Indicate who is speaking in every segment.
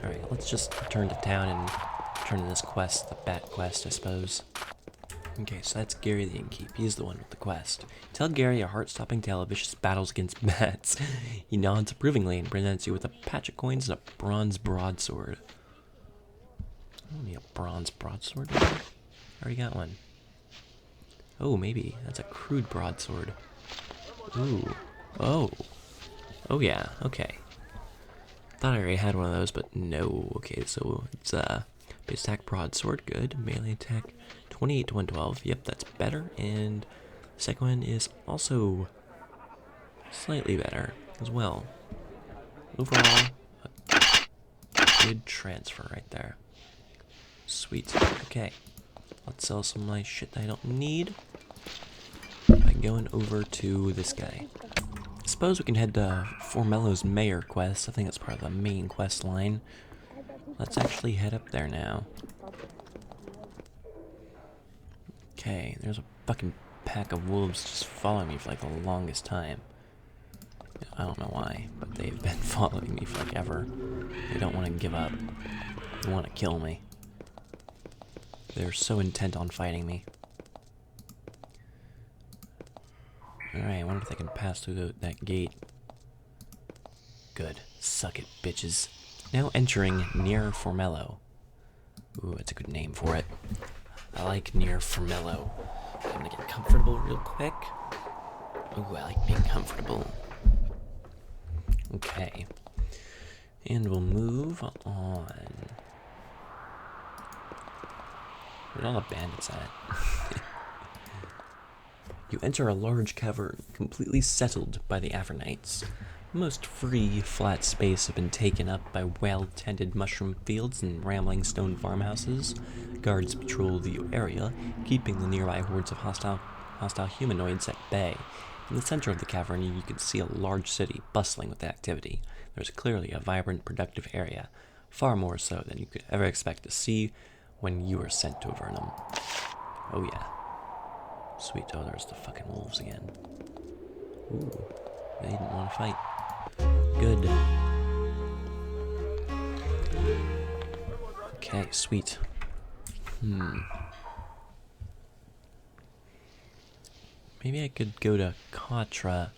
Speaker 1: Alright, let's just return to town and turn in this quest, the bat quest, I suppose. Okay, so that's Gary the Innkeep. He's the one with the quest. Tell Gary a heart-stopping tale of vicious battles against bats. He nods approvingly and presents you with a patch of coins and a bronze broadsword. I don't need a bronze broadsword. I already got one. Oh, maybe. That's a crude broadsword. Ooh. Oh. Oh, yeah. Okay. Thought I already had one of those, but no. Okay, so it's base attack broadsword. Good. Melee attack 28 to 112. Yep, that's better. And the second one is also slightly better as well. Overall, a good transfer right there. Sweet. Okay. Let's sell some of my shit that I don't need by going over to this guy. I suppose we can head to Formello's mayor quest. I think that's part of the main quest line. Let's actually head up there now. Okay, there's a fucking pack of wolves just following me for like the longest time. I don't know why, but they've been following me for like ever. They don't want to give up. They want to kill me. They're so intent on fighting me. Alright, I wonder if they can pass through that gate. Good. Suck it, bitches. Now entering near Formello. Ooh, that's a good name for it. I like near Formello. I'm gonna get comfortable real quick. Ooh, I like being comfortable. Okay. And we'll move on. Where'd all the bandits at? You enter a large cavern, completely settled by the Avernites. Most free, flat space have been taken up by well-tended mushroom fields and rambling stone farmhouses. Guards patrol the area, keeping the nearby hordes of hostile humanoids at bay. In the center of the cavern, you can see a large city bustling with activity. There's clearly a vibrant, productive area, far more so than you could ever expect to see when you were sent to Avernum. Oh yeah. Sweet. Oh, there's the fucking wolves again. Ooh, they didn't want to fight. Good. Okay, sweet. Maybe I could go to Cotra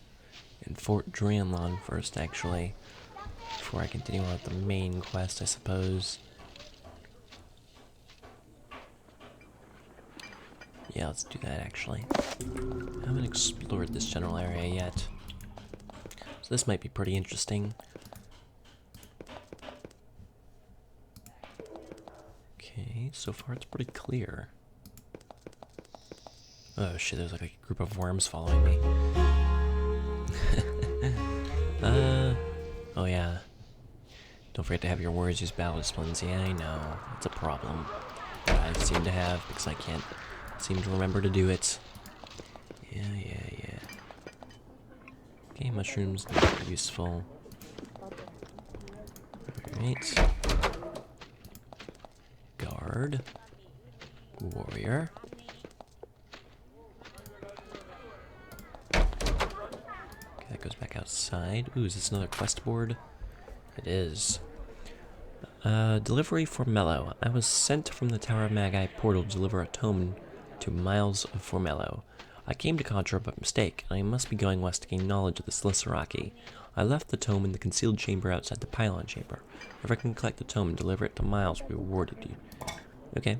Speaker 1: and Fort Draenlon first, actually, before I continue on with the main quest, I suppose. Yeah, let's do that, actually. I haven't explored this general area yet, so this might be pretty interesting. Okay, so far it's pretty clear. Oh shit, there's like a group of worms following me. Oh yeah. Don't forget to have your warriors use battle disciplines. Yeah, I know. It's a problem that I seem to have because I can't seem to remember to do it. Yeah. Okay, mushrooms are useful. Alright. Guard. Warrior. Okay, that goes back outside. Ooh, is this another quest board? It is. Delivery for Mello. I was sent from the Tower of Magi portal to deliver a tome to Miles of Formello. I came to Cotra by mistake, and I must be going west to gain knowledge of the Slisaraki. I left the tome in the concealed chamber outside the pylon chamber. If I can collect the tome and deliver it to Miles, we rewarded you. Okay.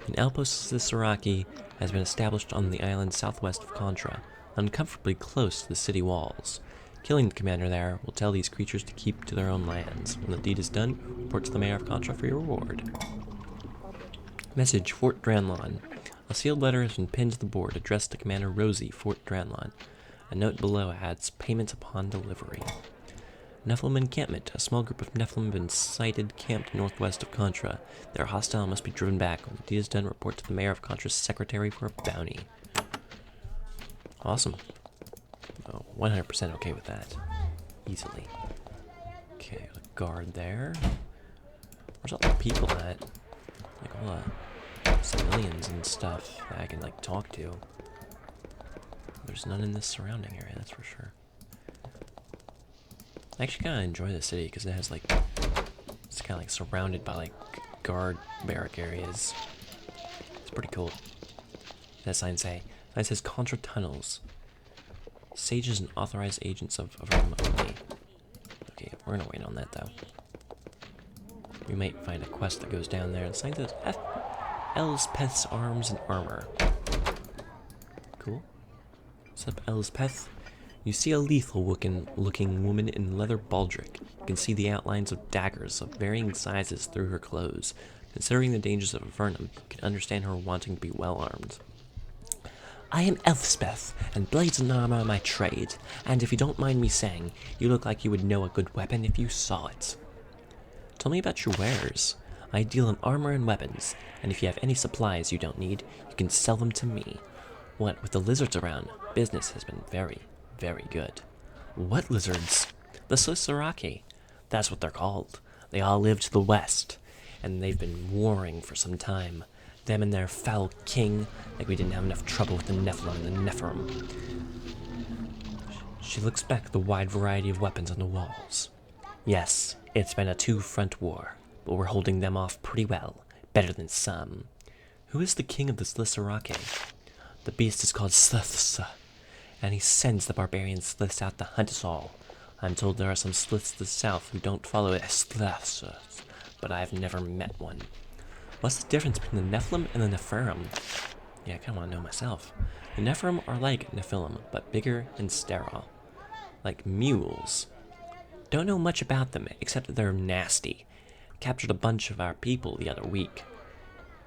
Speaker 1: An outpost of Slisaraki has been established on the island southwest of Cotra, uncomfortably close to the city walls. Killing the commander there will tell these creatures to keep to their own lands. When the deed is done, report to the mayor of Cotra for your reward. Message, Fort Draenlon. A sealed letter has been pinned to the board addressed to Commander Rosie, Fort Draenlon. A note below adds payment upon delivery. Nephilim encampment. A small group of Nephilim have been sighted camped northwest of Contra. They are hostile and must be driven back. When the deed is done, report to the mayor of Contra's secretary for a bounty. Awesome. Oh, 100% okay with that. Easily. Okay, a guard there. Where's all the people at? Like all the civilians and stuff that I can like talk to. There's none in this surrounding area, that's for sure. I actually kind of enjoy the city because it has like, it's kind of like surrounded by like guard barrack areas. It's pretty cool. That sign say? Sign says Contra tunnels. Sages and authorized agents of Avernum only. Okay, we're gonna wait on that though. We might find a quest that goes down there. The sign says Elspeth's arms and armor. Cool. What's up, Elspeth? You see a lethal-looking woman in leather baldric. You can see the outlines of daggers of varying sizes through her clothes. Considering the dangers of Avernum, you can understand her wanting to be well-armed. I am Elspeth, and blades and armor are my trade. And if you don't mind me saying, you look like you would know a good weapon if you saw it. Tell me about your wares. I deal in armor and weapons, and if you have any supplies you don't need, you can sell them to me. What, with the lizards around, business has been very, very good. What lizards? The Slisaraki. That's what they're called. They all live to the west, and they've been warring for some time. Them and their foul king, like we didn't have enough trouble with the Nephilim and the Nephirim. She looks back at the wide variety of weapons on the walls. Yes, it's been a two-front war, but we're holding them off pretty well, better than some. Who is the king of the Slisarake? The beast is called Slithsa, and he sends the barbarian Sliths out to hunt us all. I'm told there are some Sliths to the south who don't follow Sliths, but I've never met one. What's the difference between the Nephilim and the Nephirim? Yeah, I kind of want to know myself. The Nephirim are like Nephilim, but bigger and sterile. Like mules. Don't know much about them, except that they're nasty. Captured a bunch of our people the other week.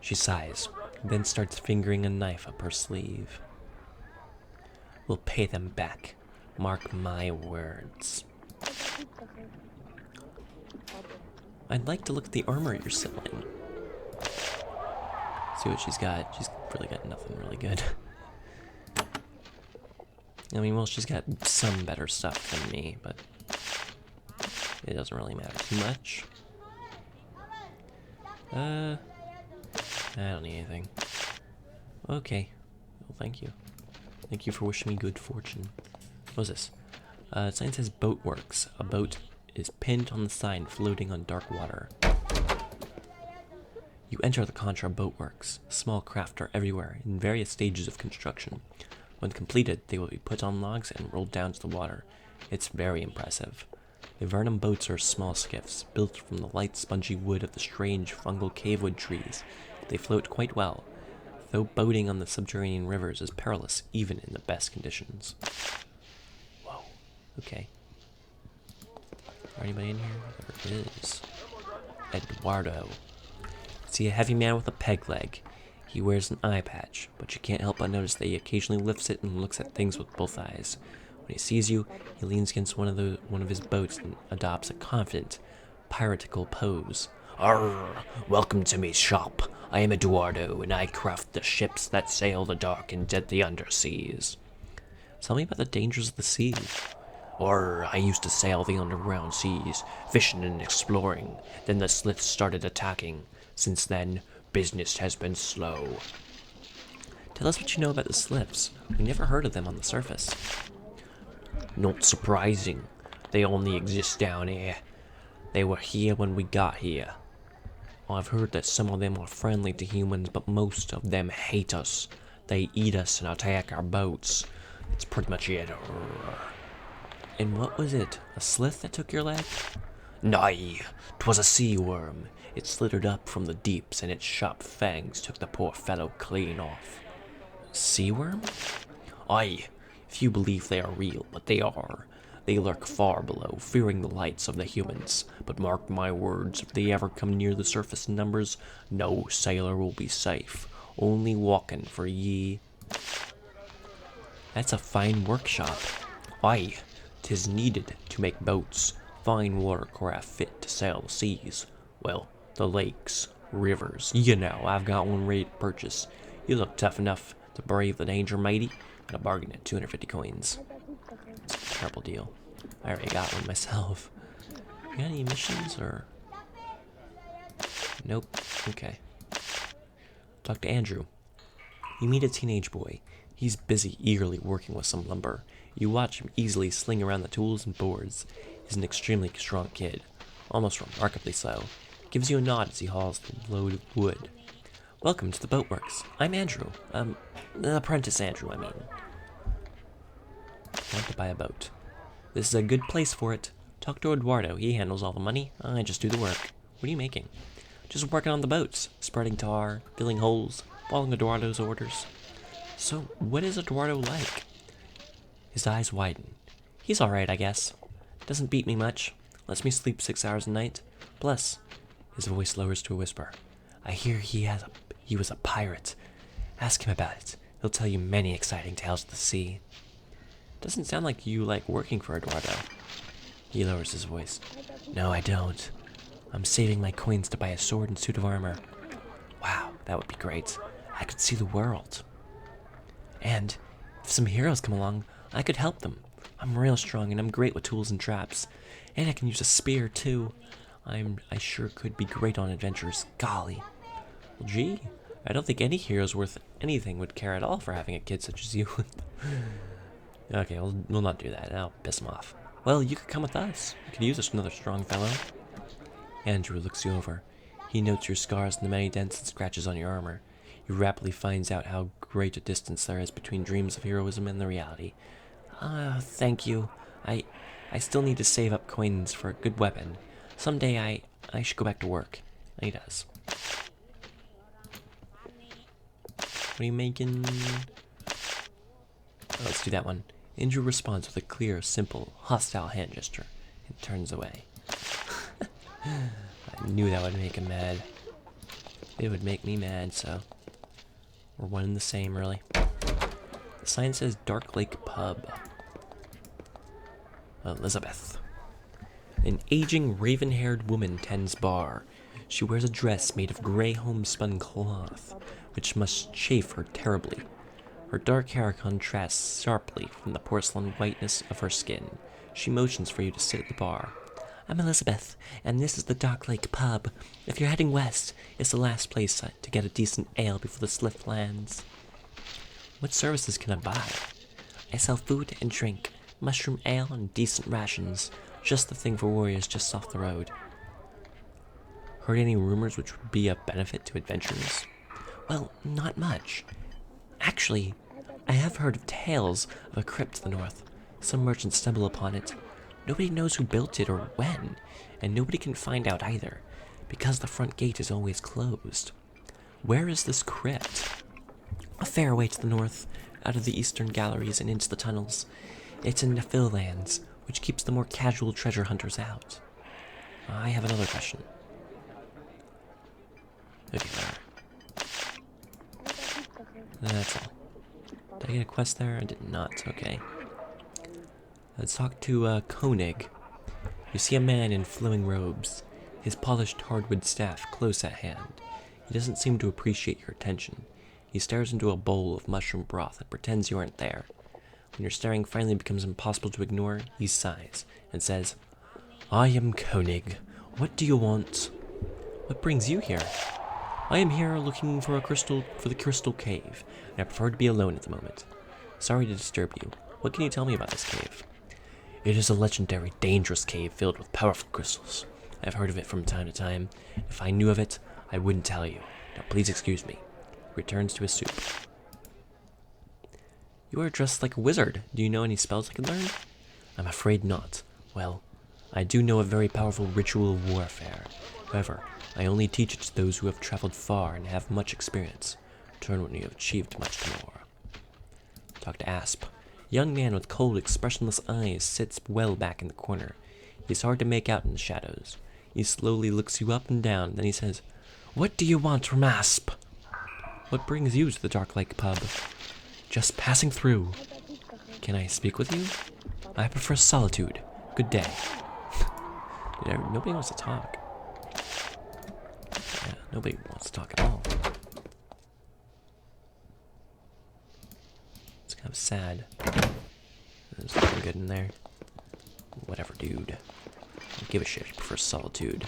Speaker 1: She sighs, then starts fingering a knife up her sleeve. We'll pay them back. Mark my words. I'd like to look at the armor you're selling. See what she's got. She's really got nothing really good. I mean, well, she's got some better stuff than me, but it doesn't really matter too much. I don't need anything. Okay. Well, thank you. Thank you for wishing me good fortune. What's this? Sign says boat works. A boat is pinned on the sign floating on dark water. You enter the Contra boatworks. Small craft are everywhere in various stages of construction. When completed, they will be put on logs and rolled down to the water. It's very impressive. The Avernum boats are small skiffs, built from the light spongy wood of the strange fungal cavewood trees. They float quite well, though boating on the subterranean rivers is perilous even in the best conditions. Whoa, okay. Is there anybody in here? There is. Eduardo. See a heavy man with a peg leg. He wears an eye patch, but you can't help but notice that he occasionally lifts it and looks at things with both eyes. When he sees you, he leans against one of his boats and adopts a confident, piratical pose. Arr! Welcome to me shop. I am Eduardo, and I craft the ships that sail the dark and deadly underseas. Tell me about the dangers of the sea. Or I used to sail the underground seas, fishing and exploring. Then the Sliths started attacking. Since then, business has been slow. Tell us what you know about the Sliths. We never heard of them on the surface. Not surprising. They only exist down here. They were here when we got here. I've heard that some of them are friendly to humans, but most of them hate us. They eat us and attack our boats. It's pretty much it. And what was it? A Slith that took your leg? Nay, 'twas a sea worm. It slithered up from the deeps, and its sharp fangs took the poor fellow clean off. Sea worm? Aye, few believe they are real, but they are. They lurk far below, fearing the lights of the humans. But mark my words, if they ever come near the surface in numbers, no sailor will be safe. Only walking for ye. That's a fine workshop. Aye, 'tis needed to make boats, fine watercraft fit to sail the seas. Well, the lakes, rivers, you know, I've got one ready to purchase. You look tough enough to brave the danger, matey. And a bargain at 250 coins. It's a terrible deal. I already got one myself. You got any missions or? Nope. Okay. Talk to Andrew. You meet a teenage boy. He's busy, eagerly working with some lumber. You watch him easily sling around the tools and boards. He's an extremely strong kid, almost remarkably so. gives you a nod as he hauls the load of wood. Welcome to the boatworks. I'm Andrew. Apprentice Andrew, I mean. I want to buy a boat. This is a good place for it. Talk to Eduardo. He handles all the money. I just do the work. What are you making? Just working on the boats. Spreading tar, filling holes, following Eduardo's orders. So, what is Eduardo like? His eyes widen. He's alright, I guess. Doesn't beat me much. Lets me sleep 6 hours a night. Plus, his voice lowers to a whisper. I hear he was a pirate. Ask him about it. He'll tell you many exciting tales of the sea. Doesn't sound like you like working for Eduardo. He lowers his voice. No, I don't. I'm saving my coins to buy a sword and suit of armor. Wow, that would be great. I could see the world. And if some heroes come along, I could help them. I'm real strong and I'm great with tools and traps. And I can use a spear too. I sure could be great on adventures. Golly. Well, gee, I don't think any heroes worth anything would care at all for having a kid such as you. Okay, we'll not do that. I'll piss him off. Well, you could come with us. You could use another strong fellow. Andrew looks you over. He notes your scars and the many dents and scratches on your armor. He rapidly finds out how great a distance there is between dreams of heroism and the reality. Thank you. I still need to save up coins for a good weapon. Someday I should go back to work. And he does. What are you making? Oh, let's do that one. Andrew responds with a clear, simple, hostile hand gesture and turns away. I knew that would make him mad. It would make me mad, so we're one and the same, really. The sign says Dark Lake Pub. Elizabeth. An aging, raven-haired woman tends bar. She wears a dress made of gray homespun cloth, which must chafe her terribly. Her dark hair contrasts sharply from the porcelain whiteness of her skin. She motions for you to sit at the bar. I'm Elizabeth, and this is the Dark Lake Pub. If you're heading west, it's the last place to get a decent ale before the slift lands. What services can I buy? I sell food and drink, mushroom ale and decent rations. Just the thing for warriors just off the road. Heard any rumors which would be of benefit to adventurers? Well, not much. Actually, I have heard of tales of a crypt to the north. Some merchants stumble upon it. Nobody knows who built it or when, and nobody can find out either, because the front gate is always closed. Where is this crypt? A fair way to the north, out of the eastern galleries and into the tunnels. It's in the Fill Lands, which keeps the more casual treasure hunters out. I have another question. Okay, that's all. Did I get a quest there? I did not. Okay. Let's talk to Koenig. You see a man in flowing robes, his polished hardwood staff close at hand. He doesn't seem to appreciate your attention. He stares into a bowl of mushroom broth and pretends you aren't there. When your staring finally becomes impossible to ignore, he sighs and says, I am Koenig. What do you want? What brings you here? I am here looking for the crystal cave, and I prefer to be alone at the moment. Sorry to disturb you. What can you tell me about this cave? It is a legendary, dangerous cave filled with powerful crystals. I've heard of it from time to time. If I knew of it, I wouldn't tell you. Now please excuse me. He returns to his soup. You are dressed like a wizard. Do you know any spells I can learn? I'm afraid not. Well, I do know a very powerful ritual of warfare. However, I only teach it to those who have traveled far and have much experience. Return when you have achieved much more. Talk to Asp. Young man with cold, expressionless eyes sits well back in the corner. He's hard to make out in the shadows. He slowly looks you up and down, then he says, What do you want from Asp? What brings you to the Dark Lake Pub? Just passing through. Can I speak with you? I prefer solitude. Good day. Nobody wants to talk. Yeah, nobody wants to talk at all. It's kind of sad. There's nothing good in there. Whatever, dude. I don't give a shit if you prefer solitude.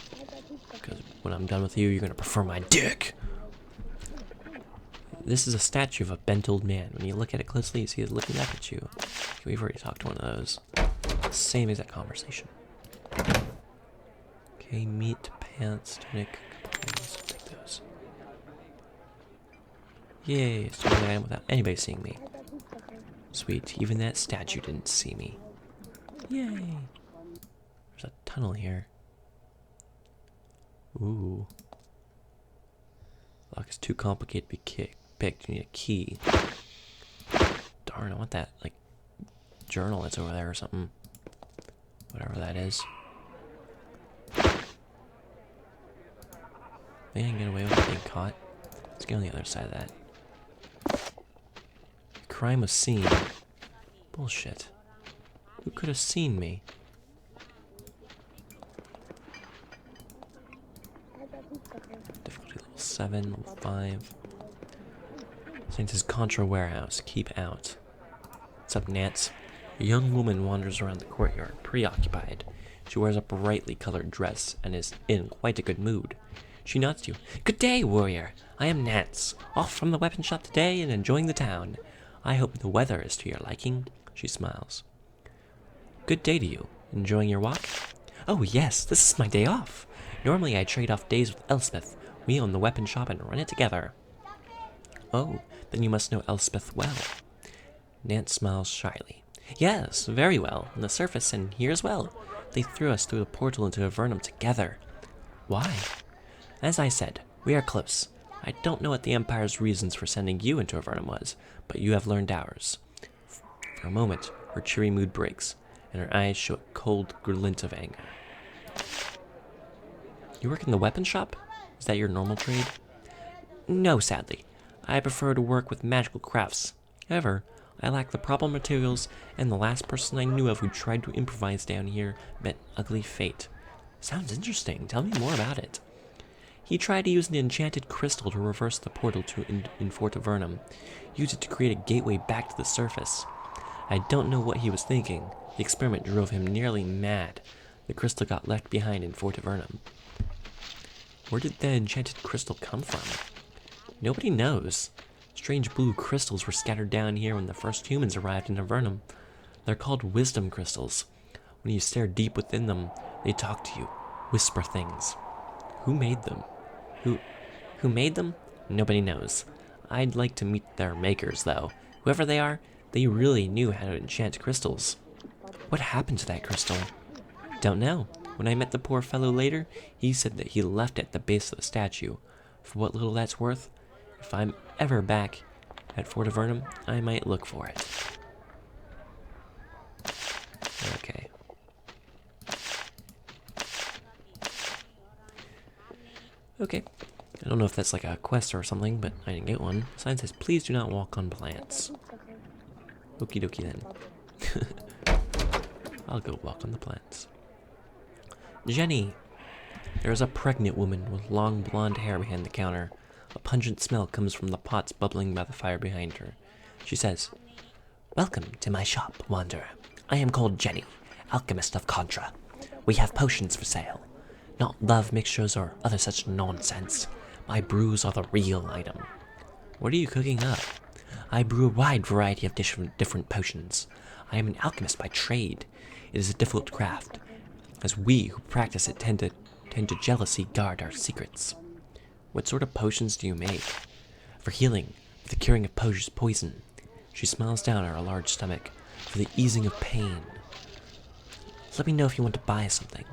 Speaker 1: Because when I'm done with you, you're gonna prefer my dick! This is a statue of a bent old man. When you look at it closely, you see it looking back at you. We've already talked to one of those. Same exact conversation. Okay, meet pants, tunic, clothes. Take those. Yay, so I am without anybody seeing me. Sweet, even that statue didn't see me. Yay! There's a tunnel here. Ooh. Lock is too complicated to be picked. You need a key. Darn, I want that, like, journal that's over there or something. Whatever that is. They didn't get away with being caught. Let's get on the other side of that. Crime was seen. Bullshit. Who could have seen me? Difficulty level 7, level 5. Saint says Contra warehouse. Keep out. What's up, Nance? A young woman wanders around the courtyard, preoccupied. She wears a brightly colored dress and is in quite a good mood. She nods to you. Good day, warrior. I am Nance, off from the weapon shop today and enjoying the town. I hope the weather is to your liking. She smiles. Good day to you. Enjoying your walk? Oh yes, this is my day off. Normally I trade off days with Elspeth. We own the weapon shop and run it together. Oh, then you must know Elspeth well. Nance smiles shyly. Yes, very well. On the surface and here as well. They threw us through the portal into Avernum together. Why? As I said, we are close. I don't know what the Empire's reasons for sending you into Avernum was, but you have learned ours. For a moment, her cheery mood breaks, and her eyes show a cold glint of anger. You work in the weapon shop? Is that your normal trade? No, sadly. I prefer to work with magical crafts. However, I lack the proper materials, and the last person I knew of who tried to improvise down here met ugly fate. Sounds interesting. Tell me more about it. He tried to use an enchanted crystal to reverse the portal in Fort Avernum. Use it to create a gateway back to the surface. I don't know what he was thinking. The experiment drove him nearly mad. The crystal got left behind in Fort Avernum. Where did the enchanted crystal come from? Nobody knows. Strange blue crystals were scattered down here when the first humans arrived in Avernum. They're called wisdom crystals. When you stare deep within them, they talk to you, whisper things. Who made them? Who made them? Nobody knows. I'd like to meet their makers, though. Whoever they are, they really knew how to enchant crystals. What happened to that crystal? Don't know. When I met the poor fellow later, he said that he left it at the base of the statue. For what little that's worth, if I'm ever back at Fort Avernum, I might look for it. Okay. Okay. I don't know if that's like a quest or something, but I didn't get one. The sign says, please do not walk on plants. Okie dokie then. I'll go walk on the plants. Jenny! There is a pregnant woman with long blonde hair behind the counter. A pungent smell comes from the pots bubbling by the fire behind her. She says, Welcome to my shop, wanderer. I am called Jenny, alchemist of Cotra. We have potions for sale. Not love mixtures or other such nonsense. My brews are the real item. What are you cooking up? I brew a wide variety of different potions. I am an alchemist by trade. It is a difficult craft, as we who practice it tend to jealously guard our secrets. What sort of potions do you make? For healing, for the curing of poison. She smiles down at her large stomach. For the easing of pain. Let me know if you want to buy something.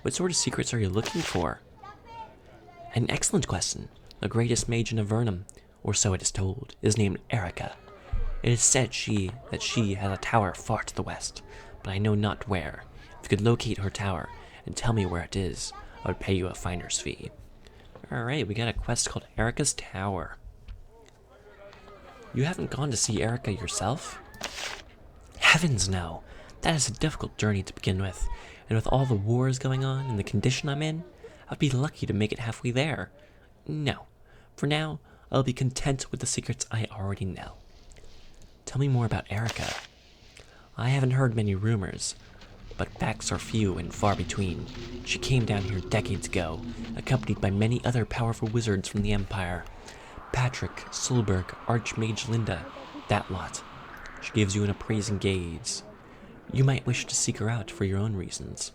Speaker 1: What sort of secrets are you looking for? An excellent question. The greatest mage in Avernum, or so it is told, is named Erica. It is said that she has a tower far to the west, but I know not where. If you could locate her tower and tell me where it is, I would pay you a finder's fee. Alright, we got a quest called Erica's Tower. You haven't gone to see Erica yourself? Heavens no! That is a difficult journey to begin with, and with all the wars going on and the condition I'm in, I'd be lucky to make it halfway there. No. For now, I'll be content with the secrets I already know. Tell me more about Erica. I haven't heard many rumors, but facts are few and far between. She came down here decades ago, accompanied by many other powerful wizards from the Empire. Patrick, Sulberg, Archmage Linda, that lot. She gives you an appraising gaze. You might wish to seek her out for your own reasons.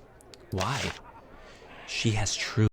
Speaker 1: Why? She has true